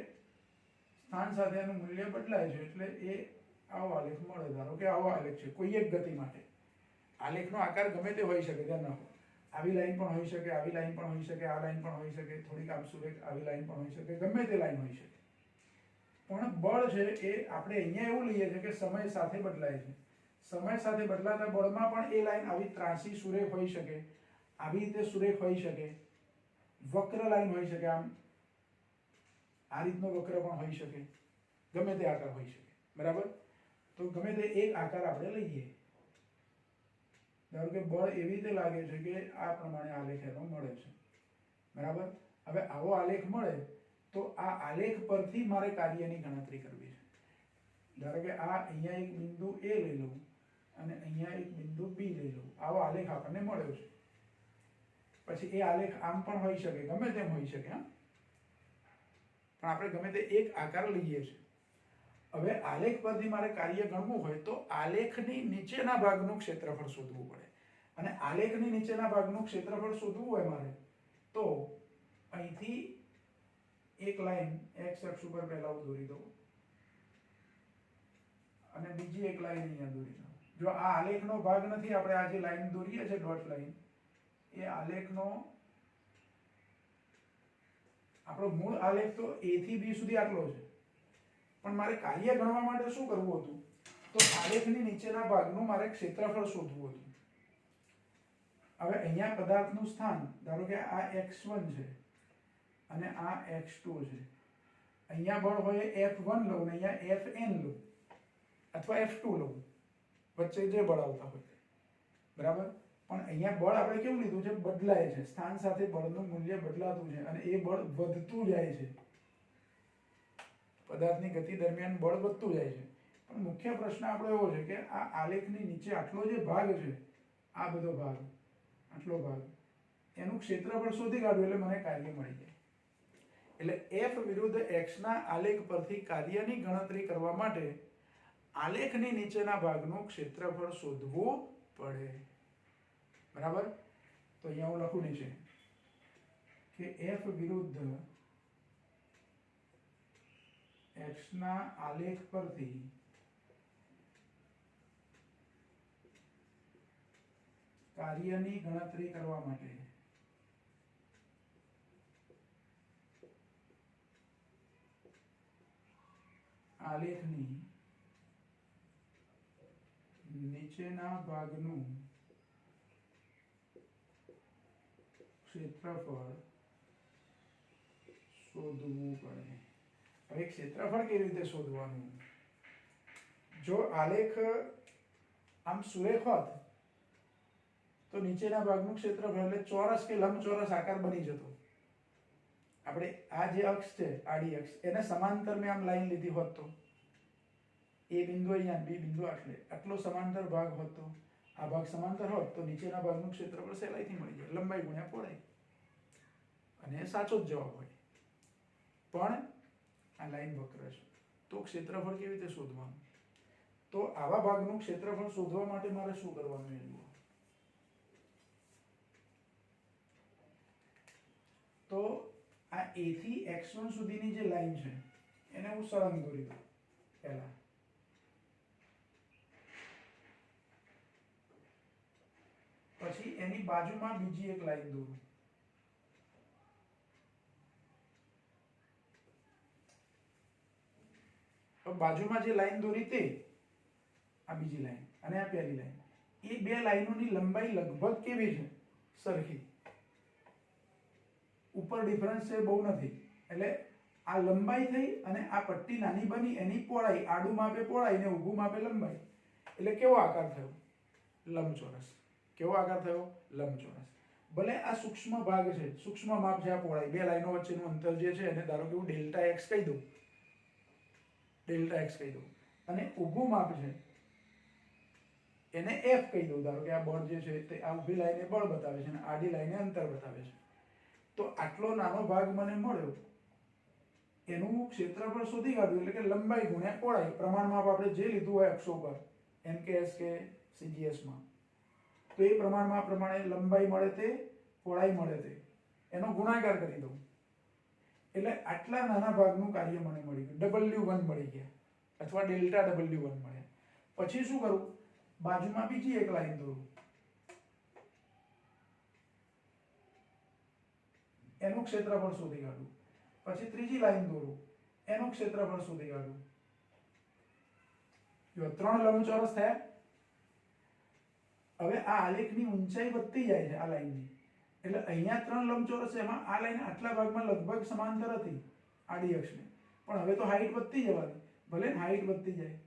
સ્થાન સાથે એનું મૂલ્ય બદલાય છે, એટલે એ આવો આલેખ મળે. ધારો કે આવો આલેખ છે કોઈ એક ગતિ માટે. આલેખનો આકાર ગમે તે હોઈ શકે, ધ્યાન રાખો. આવી લાઈન પણ હોઈ શકે, આવી લાઈન પણ હોઈ શકે, આ લાઈન પણ હોઈ શકે, થોડીક આમ સુરેખ આવી લાઈન પણ હોઈ શકે, ગમે તે લાઈન હોઈ શકે. પણ બળ છે એ આપણે અહીંયા એવું લઈએ છીએ કે સમય સાથે બદલાય છે. સમય સાથે બદલાતા બળમાં પણ એ લાઈન આવી ત્રાસી સુરેખ હોઈ શકે, આવી રીતે સુરેખ હોઈ શકે, વક્ર લાઈન હોઈ શકે, આમ આ રીતનો વક્ર પણ હોઈ શકે, ગમે તે આકાર હોઈ શકે. બરાબર? તો ગમે તે એક આકાર આપણે લઈએ. ધારો કે બળ એવી રીતે લાગે છે કે આ પ્રમાણે આલેખ એનો મળે છે. બરાબર? હવે આવો આલેખ મળે તો આ આલેખ પરથી મારે કાર્યની ગણતરી કરવી છે. ધારો કે આ અહીંયા એક બિંદુ A લઈ લઉં અને અહીંયા એક બિંદુ B લઈ લઉં. આવો આલેખ આપણને મળ્યો છે. પછી એ આલેખ આમ પણ હોઈ શકે, ગમે તેમ હોઈ શકે. હા, પણ આપણે ગમે તે એક આકાર લઈએ છીએ. હવે આલેખ પરથી મારે કાર્ય ગણવું હોય તો આલેખની નીચેના ભાગનું ક્ષેત્રફળ શોધવું પડે. અને આલેખની નીચેના ભાગનું ક્ષેત્રફળ શોધવું હોય મારે તો અહીંથી એક લાઈન x અક્ષ ઉપર પહેલા હું દોરી દઉં અને બીજી એક લાઈન અહીંયા દોરી દઉં. જો આ આલેખનો ભાગ નથી, આપણે આ જે લાઈન દોરીએ છે ડોટ લાઈન, એ આલેખનો આપણો મૂળ આલેખ તો a થી b સુધી આટલો છે, પણ મારે કાર્ય ગણવા માટે શું કરવું હતું, તો આલેખની નીચેના ભાગનું મારે ક્ષેત્રફળ શોધવું હતું. હવે અહીંયા પદાર્થનું સ્થાન, ધારો કે આ x1 છે અને આ x2 છે. અહીંયા બળ હોય F1 લઉં ને અહીંયા Fn લઉં અથવા F2 લઉં, વચ્ચે જે બળ આવતા હોય, બરાબર. પણ અહીંયા બળ આપણે કેવું લીધું છે, બદલાય છે, સ્થાન સાથે બળનું મૂલ્ય બદલાતું છે અને એ બળ વધતું જાય છે. પદાર્થની ગતિ દરમિયાન બળ વધતું જાય છે. પણ મુખ્ય પ્રશ્ન આપણો એવો છે કે આ આલેખની નીચે આટલો જે ભાગ છે, આ બધો ભાગ, આટલો ભાગ, એનું ક્ષેત્રફળ શોધી કાઢ્યું એટલે મને કાર્ય મળી જાય. એટલે f વિરુદ્ધ x ના આલેખ પરથી કાર્યની ગણતરી કરવા માટે આલેખની નીચેના ભાગનું ક્ષેત્રફળ શોધવું પડે, બરાબર. તો અહીંયા હું લખું નીચે કે f વિરુદ્ધ x ના આલેખ પરથી કાર્યની ગણતરી કરવા માટે આલેખની નીચેના ભાગનું ક્ષેત્રફળ શોધવું પડે. હવે ક્ષેત્રફળ કેવી રીતે શોધવાનું? જો આલેખ આમ સુરેખ હોત તો નીચેના ભાગનું ક્ષેત્રફળ એટલે ચોરસ કે લંબચોરસ આકાર બની જતો. આપણે આ જે અક્ષ છે, આડી અક્ષ, એને સમાંતર મેં આમ લાઈન લીધી હોત તો એ બિંદુ અહીંયા, બી બિંદુ આટલો સમાંતર ભાગ હોત તો, આ ભાગ સમાંતર હોત તો નીચેના ભાગનું ક્ષેત્રફળ સહેલાઈથી મળી જાય, લંબાઈ ગુણ્યા પહોળાઈ, અને સાચો જ જવાબ હોય. પણ આ લાઈન વક્ર છે, તો ક્ષેત્રફળ કેવી રીતે શોધવાનું? તો આવા ભાગનું ક્ષેત્રફળ શોધવા માટે મારે શું કરવાનું એ જુઓ. તો આ a થી x1 સુધીની જે લાઈન છે એને હું સળંગ દોરી દઉં પહેલા. પછી એની બાજુમાં બીજી એક લાઈન દોરું. તો બાજુમાં જે લાઈન દોરી તે આ બીજી લાઈન અને આ પહેલી લાઈન, એ બે લાઈનોની લંબાઈ લગભગ કેવી છે? સરખી. ઉપર ડિફરન્સ છે બહુ નથી. એટલે આ લંબાઈ થઈ અને આ પટ્ટી નાની બની, એની પહોળાઈ, આડું માપે પહોળાઈ ને ઊભું માપે લંબાઈ, એટલે કેવો આકાર થયો? લંબચોરસ. કેવો આકાર થયો? લંબચોરસ. ભલે આ સૂક્ષ્મ ભાગ છે, સૂક્ષ્મ માપ છે આ પહોળાઈ, બે લાઈનો વચ્ચેનું અંતર જે છે એને ધારો કે હું ડેલ્ટા એક્સ કહી દઉં, ડેલ્ટા એક્સ કહી દઉં, અને ઊભું માપ છે એને એફ કહી દઉં. ધારો કે આ બળ જે છે તે આ ઊભી લાઈને બળ બતાવે છે અને આડી લાઈને અંતર બતાવે છે. તો આટલો નાનો ભાગ મને મળ્યો, એનું ક્ષેત્રફળ શોધી કાઢ્યું, એટલે કે લંબાઈ ગુણ્યા પહોળાઈ, પ્રમાણ માપ આપણે જે લીધું હોય અક્ષો પર, MKS કે CGS માં, તો એ પ્રમાણમાં પ્રમાણે લંબાઈ મળે તે, પહોળાઈ મળે તે, એનો ગુણાકાર કરી દઉં. એટલે આટલા નાના ભાગનું કાર્ય મને મળી ગયું, W1 મળી ગયા અથવા ડેલ્ટા W1 મળ્યા. પછી શું કરું? બાજુમાં બીજી એક લાઈન દોરું, એનું ક્ષેત્રફળ શોધી કાઢું. પછી ત્રીજી લાઈન દોરું, એનું ક્ષેત્રફળ શોધી કાઢું. જો 3 લંબચોરસ થયા. હવે આ આલેખની ઊંચાઈ વધતી જાય છે આ લાઈનની, એટલે અહીંયા 3 લંબચોરસ છે, એમાં આ લાઈન આટલા ભાગમાં લગભગ સમાંતર હતી આડી અક્ષને, પણ હવે તો હાઈટ વધતી જવાની. ભલે હાઈટ વધતી જાય,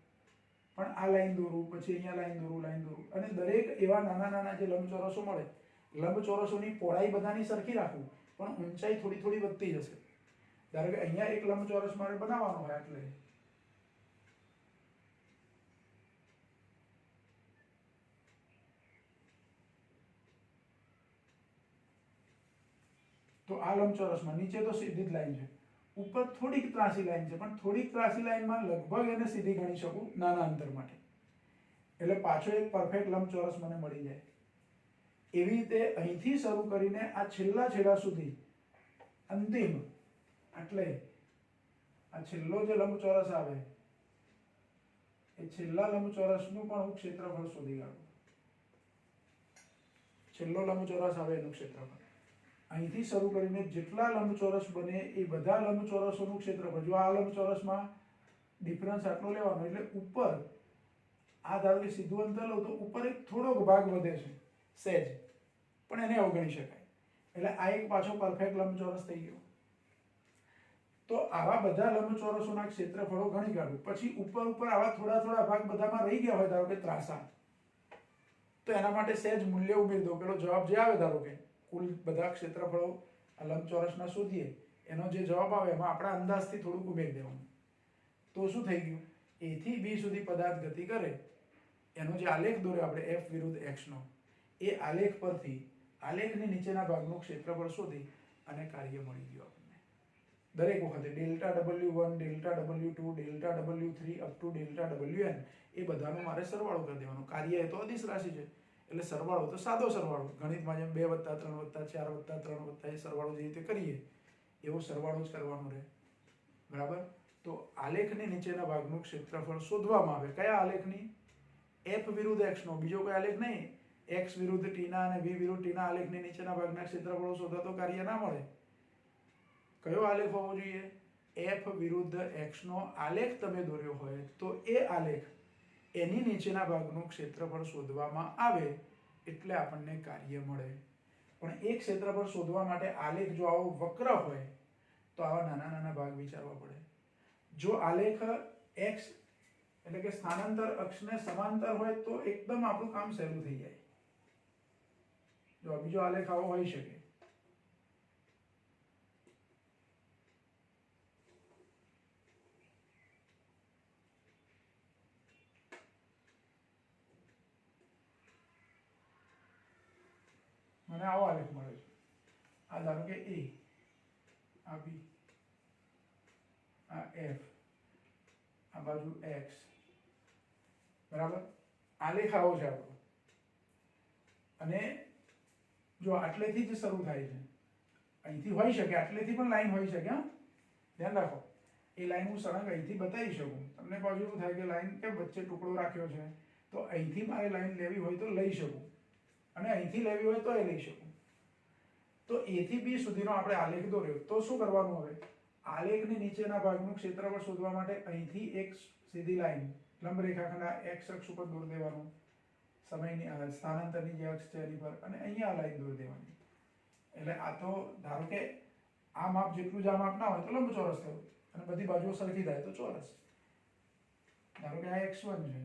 પણ આ લાઈન દોરું, પછી અહીંયા લાઈન દોરું, લાઈન દોરું, અને દરેક એવા નાના નાના જે લંબચોરસો મળે, લંબચોરસોની પહોળાઈ બધાની સરખી રાખું, પણ ઊંચાઈ થોડી થોડી વધતી જશે. ધારો કે અહીંયા એક લંબચોરસ મારે બનાવવાનો હોય, એટલે તો આ લંબચોરસમાં નીચે તો સીધી જ લાઈન છે, ઉપર થોડીક ત્રાસી લાઈન છે, પણ થોડીક ત્રાસી લાઈનમાં લગભગ એને સીધી ગણી શકું નાના અંતર માટે. એટલે પાછો એક પરફેક્ટ લંબચોરસ મને મળી જાય. એવી રીતે અહીંથી શરૂ કરીને આ છેલ્લા છેડા સુધી અંતિમ એટલે આ છેલ્લો જે લંબચોરસ આવે એ છેલ્લા લંબચોરસનું પણ હું ક્ષેત્રફળ શોધી કાઢું. છેલ્લો લંબચોરસ આવે એનું ક્ષેત્રફળ. અહીંથી શરૂ કરીને જેટલા લંબચોરસ બને એ બધા લંબચોરસોનું ક્ષેત્રફળ. જો આ લંબચોરસમાં ડિફરન્સ આટલો લેવાનો એટલે ઉપર આ ધારો કે સીધું અંતર લો તો ઉપર એક થોડોક ભાગ વધે છે સહેજ, પણ એને અવગણી શકાય. એટલે આ એક પાછો પરફેક્ટ લંબચોરસ થઈ ગયો. તો આવા બધા લંબચોરસોના ક્ષેત્રફળો ગણી કાઢું. પછી ઉપર ઉપર આવા થોડા થોડા ભાગ બધામાં રહી ગયા હોય, ધારો કે ત્રાસા, તો એના માટે સહેજ મૂલ્ય ઉમેરી દો. પેલો જવાબ જે આવે ધારો કે કુલ બધા ક્ષેત્રફળો આ લંબચોરસના શોધીએ એનો જે જવાબ આવે એમાં આપણા અંદાજથી થોડુંક ઉમેરી દેવાનું. તો શું થઈ ગયું? A થી B સુધી પદાર્થ ગતિ કરે એનો જે આલેખ દોર્યો આપણે F વિરુદ્ધ x નો, એ આલેખ પરથી આલેખની નીચેના ભાગનું ક્ષેત્રફળ શોધી અને કાર્ય મળી ગયું આપણને. દરેક વખતે delta W1, delta W2, delta W3 up to delta Wn એ બધાનો મારે સરવાળો કરી દેવાનો. કાર્ય એ તો અદિશ રાશિ છે એટલે સરવાળો તો સાદો સરવાળો, ગણિતમાં જેમ 2 + 3 + 4 + 3 + એ સરવાળો જે રીતે કરીએ એવો સરવાળો જ કરવાનો રહે. બરાબર? તો આલેખની નીચેના ભાગનું ક્ષેત્રફળ શોધવામાં આવે. કયા આલેખની? F વિરુદ્ધ x નો, બીજો કોઈ આલેખ નહીં. x વિરુદ્ધ t ના અને v વિરુદ્ધ t ના આલેખની નીચેના ભાગના ક્ષેત્રફળો શોધવા તો કાર્ય ના મળે. કયો આલેખ હોવો જોઈએ? F વિરુદ્ધ x નો આલેખ તમે દોર્યો હોય તો એ આલેખ એની નીચેના ભાગનું ક્ષેત્રફળ શોધવામાં આવે એટલે આપણને કાર્ય મળે. પણ એક ક્ષેત્રફળ શોધવા માટે આલેખ જો આવો વક્ર હોય તો આવા નાના નાના ભાગ વિચારવા પડે. જો આલેખ x એટલે કે સ્થાનાંતર અક્ષને સમાંતર હોય તો એકદમ આપણું કામ સહેલું થઈ જાય. જો બીજો આલેખ આવો હોઈ શકે. મને આવો આલેખ મળે છે. આ ધારો કે A, આ B, આ F, આ બાજુ x. બરાબર? આલેખ આવો છે આપણો. અને જો આટલેથી જ શરૂ થાય છે, અહીંથી હોઈ શકે, આટલેથી પણ લાઈન હોઈ શકે. હા, ધ્યાન રાખો. એ લાઈન હું સળંગ અહીંથી બતાવી શકું. તમને બાજુ એવું થાય કે લાઈન કેમ વચ્ચે ટુકડો રાખ્યો છે, તો અહીંથી મારે લાઈન લેવી હોય તો લઈ શકું, અને અહીંથી લેવી હોય તો એ લઈ શકું. તો A થી B સુધીનો આપણે આલેખ દોર્યો. તો શું કરવાનું હવે? આલેખની નીચેના ભાગનું ક્ષેત્રફળ શોધવા માટે અહીંથી એક સીધી લાઈન લંબ રેખાખંડ x અક્ષ ઉપર દોરી દેવાનું, સમયની સ્થાનાંતરની જે અક્ષ છે એની પર, અને અહીંયા લાઈન દોરી દેવાની. એટલે આ તો ધારો કે આ માપ જેટલું જ આ માપ ના હોય તો લંબચોરસ થયું, અને બધી બાજુઓ સરખી થાય તો ચોરસ. ધારો કે આ x1 છે,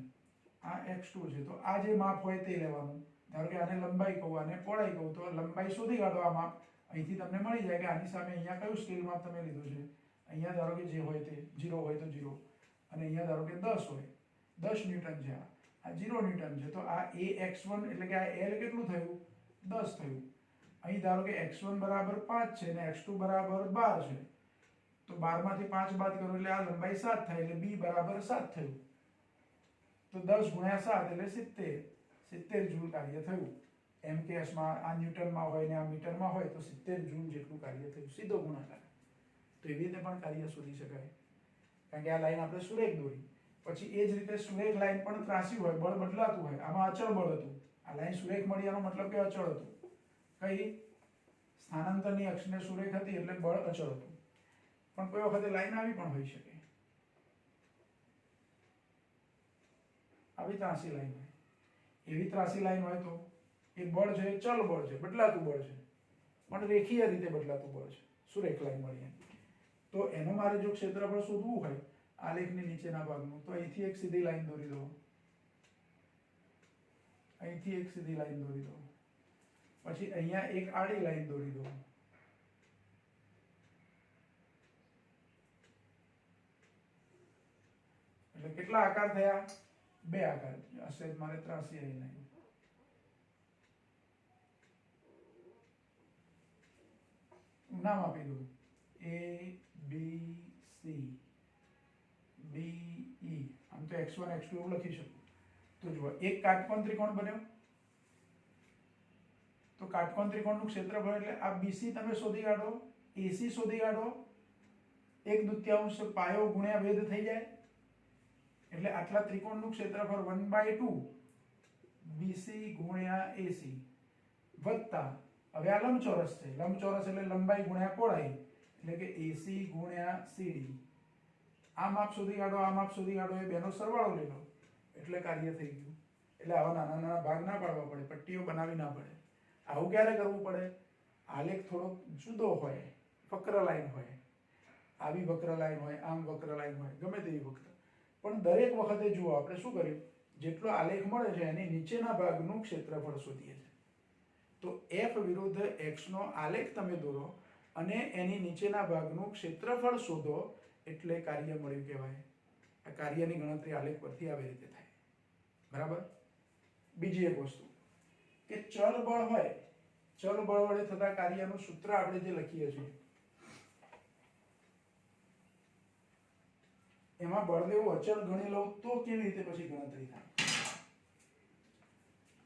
આ x2 છે, તો આ જે માપ હોય તે લેવાનું. ધારો કે આને લંબાઈ કહું, આને પહોળાઈ કહું, તો લંબાઈ શોધી કાઢો. આ માપ અહીંથી તમને મળી જાય કે આની સામે અહીંયા કયું સ્કેલ માપ તમે લીધું છે. અહીંયા ધારો કે જે હોય તે 0 હોય તો 0, અને અહીંયા ધારો કે 10 હોય, 10 ન્યૂટન છે, આ 0 ન્યૂટન છે, તો આ Ax1 એટલે કે આ L કેટલું થયું? 10 થયું. અહીં ધારો કે x1 બરાબર 5 છે અને x2 બરાબર 12 છે, તો 12 માંથી 5 બાદ કરો એટલે આ લંબાઈ 7 થાય, એટલે b બરાબર 7 થયું. તો 10 × 7 એટલે 70 જૂલ કાર્ય થયું. એમ કે માં આ ન્યૂટનમાં હોય ને આ મીટરમાં હોય તો 70 જૂલ જેટલું કાર્ય થયું, સીધો ગુણાકાર. તો એવી રીતે પણ કાર્ય શોધી શકાય, કારણ કે આ લાઈન આપણે સુરેખ દોરી. પછી એ જ રીતે સુરેખ લાઈન પણ ત્રાસી હોય, બળ બદલાતું હોય. આમાં અચળ બળ હતું, આ લાઈન સુરેખ મળી એનો મતલબ કે અચળ હતું. કઈ? સ્થાનાંતરની અક્ષને સુરેખ હતી એટલે બળ અચળ હતું. પણ કોઈ વખતે લાઈન આવી પણ હોઈ શકે, આવી ત્રાસી લાઈન હોય. એવી ત્રાસી લાઈન હોય તો એ બળ છે એ ચલ બળ છે, બદલાતું બળ છે, પણ રેખીય રીતે બદલાતું બળ છે. સુરેખ લાઈન મળી એમ. તો એનો મારે જો ક્ષેત્રફળ શોધવું હોય આલેખની નીચેના ભાગનું, તો અહીંથી એક સીધી લાઈન દોરી દો, અહીંથી એક સીધી લાઈન દોરી દો, પછી અહીંયા એક આડી લાઈન દોરી દો. એટલે કેટલા આકાર થયા? 2 આકાર. હશે મારે ત્રાસી આવી લાઈન. નામ આપી દઉં A, B, C, D, E. આમ તો x1 x2 એવું લખી શકું. તો જુઓ, એક કાટકોણ ત્રિકોણ બન્યો. તો કાટકોણ ત્રિકોણનું ક્ષેત્રફળ એટલે આ BC તમે શોધી કાઢો, AC શોધી કાઢો, 1/2 પાયો ગુણ્યા વેધ થઈ જાય, એટલે આટલા ત્રિકોણનું ક્ષેત્રફળ 1/2 BC ગુણ્યા AC વત્તા, હવે આ લંબચોરસ છે, લંબચોરસ એટલે લંબાઈ ગુણ્યા પહોળાઈ, એટલે કે AC ગુણ્યા CD. આ માપ શોધી કાઢો, આ માપ શોધી કાઢો, એ બેનો સરવાળો લઈ લો એટલે કાર્ય થઈ ગયું. એટલે આવા નાના નાના ભાગ ના પાડવા પડે, પટ્ટીઓ બનાવી ના પડે. આવું ક્યારે કરવું પડે? આલેખ થોડો જુદો હોય, વક્ર લાઈન હોય, આવી વક્ર લાઈન હોય, આમ વક્ર લાઈન હોય, ગમે તેવી વક્ર, પણ દરેક વખતે જુઓ આપણે શું કર્યું, જેટલો આલેખ મળે છે એની નીચેના ભાગનું ક્ષેત્રફળ શોધીએ છીએ. તો F વિરુદ્ધ x નો આલેખ તમે દોરો અને એની નીચેના ભાગનું ક્ષેત્રફળ શોધો એટલે કાર્ય મળ્યું કહેવાય. આ કાર્યની ગણતરી આલેખ પરથી આવી રીતે થાય. બરાબર. બીજી એક વસ્તુ કે ચલ બળ હોય, ચલ બળ વડે થતા કાર્યનું સૂત્ર આપણે જે લખીએ છીએ એમાં બળને હું અચળ ગણી લઉં તો કેવી રીતે પછી ગણતરી થાય?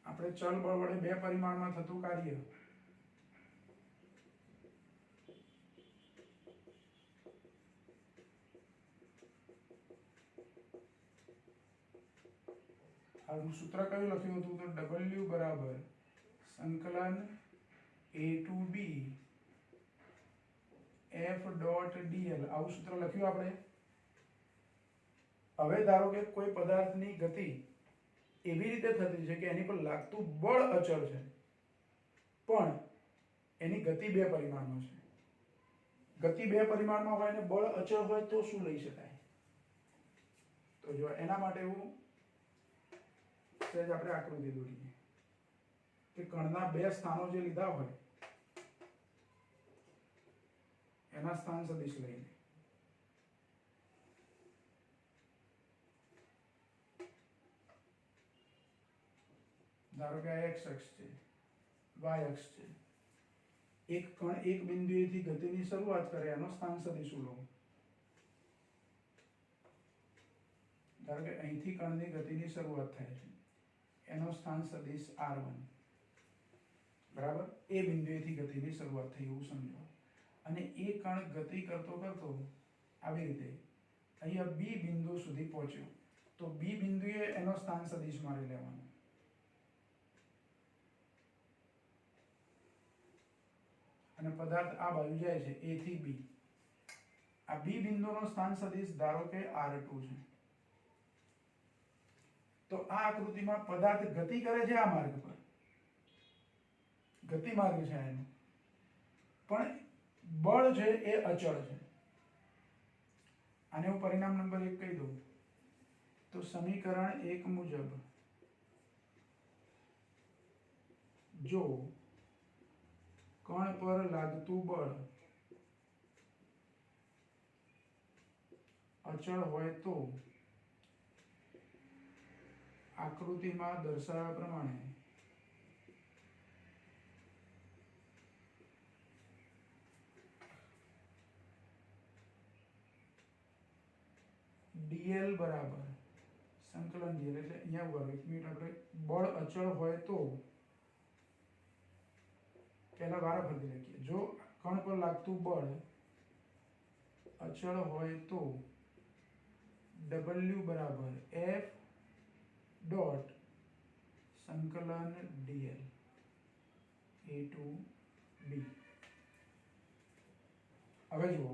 આપણે ચલ બળ વડે 2 પરિમાણમાં થતું કાર્ય આનું સૂત્ર કયું લખ્યું હતું? તો W બરાબર સંકલન A to B F dot dl, આવું સૂત્ર લખ્યું આપણે. હવે ધારો કે કોઈ પદાર્થની ગતિ એવી રીતે થતી છે કે એની પર લાગતું બળ અચળ છે, પણ એની ગતિ 2 પરિમાણમાં છે. ગતિ 2 પરિમાણમાં હોય ને બળ અચળ હોય તો શું લઈ શકાય? તો જો એના માટે હું સહેજ આપણે આકૃતિ દોરીએ કે કણના 2 સ્થાનો જે લીધા હોય એના સ્થાન સદિશ લઈને ધારો કે આ x અક્ષ છે, y અક્ષ છે. એક કણ એક બિંદુએથી ગતિની શરૂઆત કરે એનો સ્થાન સદિશ લો. ધારો કે અહીંથી કણની ગતિની શરૂઆત થાય છે, એનો સ્થાન સદિશ r1. બરાબર. એ બિંદુએથી ગતિની શરૂઆત થઈ એવું સમજો. અને એ કણ ગતિ કરતો કરતો આવી રીતે અહીંયા B બિંદુ સુધી પહોંચ્યો, તો B બિંદુએ એનો સ્થાન સદિશ મારી લેવાનો. અને પદાર્થ આ બાજુ જાય છે A થી B. આ B બિંદુનો સ્થાન સદિશ ધારો કે r2 છે. તો આ આકૃતિમાં પદાર્થ ગતિ કરે છે આ માર્ગ પર, ગતિ માર્ગ છે એનો, પણ બળ છે એ અચળ છે. આને હું પરિણામ નંબર 1 કહી દઉં તો સમીકરણ 1 મુજબ જો કણ પર લાગતું બળ અચળ હોય તો આકૃતિમાં દર્શાવ્યા પ્રમાણે dl બરાબર સંકલન dl, એટલે અહીંયા ઉભા રહો 1 મિનિટ. આપણે બળ અચળ હોય તો પહેલા વારા ફરતી લખીએ. જો કણ પર લાગતું બળ અચળ હોય તો W બરાબર F ડોટ સંકલન dl A to B. હવે જુઓ,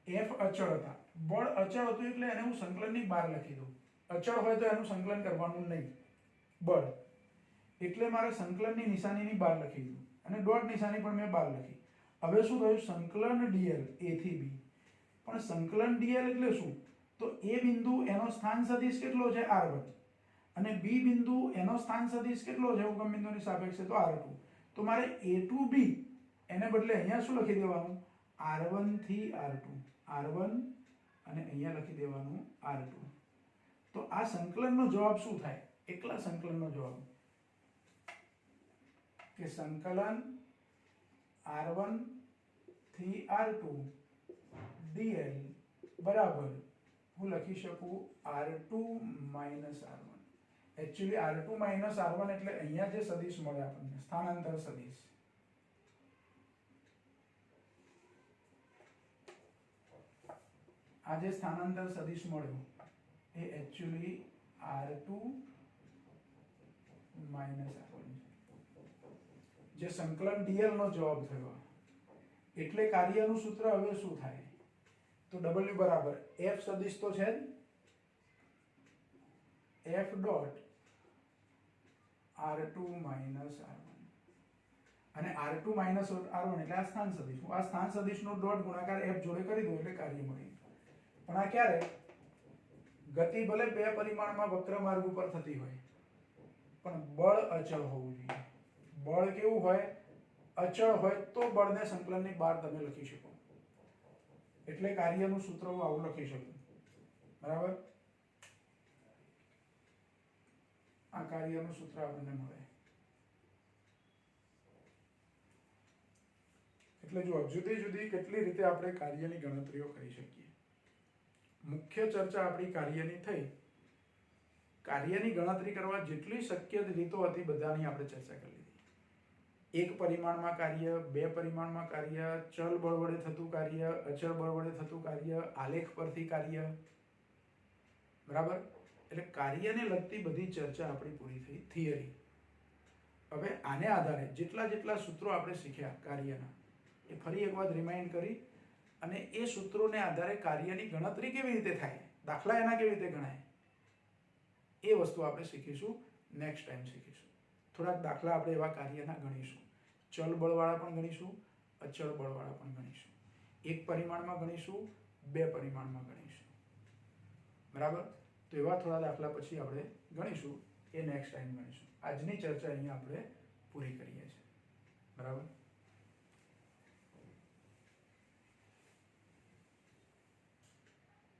F અચળ હતા, બળ અચળ હતું એટલે એને હું સંકલનની બહાર લખી દઉં. અચળ હોય તો એનું સંકલન કરવાનું નહીં બળ, એટલે મારે સંકલનની નિશાનીની બહાર લખી દઉં અને ડોટ નિશાની પણ મેં બહાર લખી. હવે શું થયું? સંકલન dl A થી B. પણ સંકલન dl એટલે શું? તો A બિંદુ એનો સ્થાન સદિશ કેટલો છે? r1. અને B બિંદુ એનો સ્થાન સદિશ કેટલો છે ઉગમ બિંદુની સાપેક્ષે? તો r2. તો મારે A to B એને બદલે અહીંયા શું લખી દેવાનું? r1 થી r2, r1 અને અહીંયા લખી દેવાનું r2. તો આ સંકલનનો જવાબ શું થાય? એકલા સંકલનનો જવાબ કે સંકલન r1 થી r2 dl બરાબર હું લખી શકું r2 minus r1. Actually r2 minus r1 એટલે અહીંયા જે સદિશ મળે આપણને સ્થાનાંતર સદિશ, આ જે સ્થાનાંતર સદિશ મળ્યું એ એકચ્યુઅલી R2 માઇનસ R1 જે સંકલન dl નો જવાબ થયો. એટલે કાર્યનું સૂત્ર હવે શું થાય? તો W બરાબર F સદિશ તો છે જ, F dot R2 minus R1 અને R2 માઇનસ R1 એટલે આ સ્થાન સદિશ. હું આ સ્થાન સદિશનો ડોટ ગુણાકાર F જોડે કરી દઉં એટલે કાર્ય મળી. પણ આ ક્યારે? ગતિ ભલે બે પરિમાણમાં વક્ર માર્ગ ઉપર થતી હોય પણ બળ અચળ હોવું જોઈએ. બળ કેવું હોય? અચળ હોય તો બળને સંકલનની બહાર તમે લખી શકો. એટલે કાર્યનું સૂત્ર હું આવું લખી શકું. બરાબર? આ કાર્યનું સૂત્ર આપણને મળે. એટલે જો જુદી જુદી કેટલી રીતે આપણે કાર્યની ગણતરીઓ કરી શકીએ. મુખ્ય ચર્ચા આપણી કાર્યની થઈ. કાર્યની ગણતરી કરવા જેટલી શક્ય રીતો હતી બધાની આપણે ચર્ચા કરી લીધી. એક પરિમાણમાં કાર્ય, બે પરિમાણમાં કાર્ય, ચલ બળ વડે થતું કાર્ય, અચળ બળ વડે થતું કાર્ય, આલેખ પરથી કાર્ય. બરાબર? એટલે કાર્યને લગતી બધી ચર્ચા આપણી પૂરી થઈ. થિયરી. હવે આને આધારે જેટલા સૂત્રો આપણે શીખ્યા કાર્યના એ ફરી એક વાર રિમાઇન્ડ કરી અને એ સૂત્રોને આધારે કાર્યની ગણતરી કેવી રીતે થાય, દાખલા એના કેવી રીતે ગણાય, એ વસ્તુ આપણે શીખીશું. નેક્સ્ટ ટાઈમ શીખીશું. થોડાક દાખલા આપણે એવા કાર્યના ગણીશું. ચલ બળવાળા પણ ગણીશું, અચળ બળવાળા પણ ગણીશું. એક પરિમાણમાં ગણીશું, બે પરિમાણમાં ગણીશું. બરાબર? તો એવા થોડા દાખલા પછી આપણે ગણીશું. એ નેક્સ્ટ ટાઈમ ગણીશું. આજની ચર્ચા અહીંયા આપણે પૂરી કરીએ છીએ. બરાબર?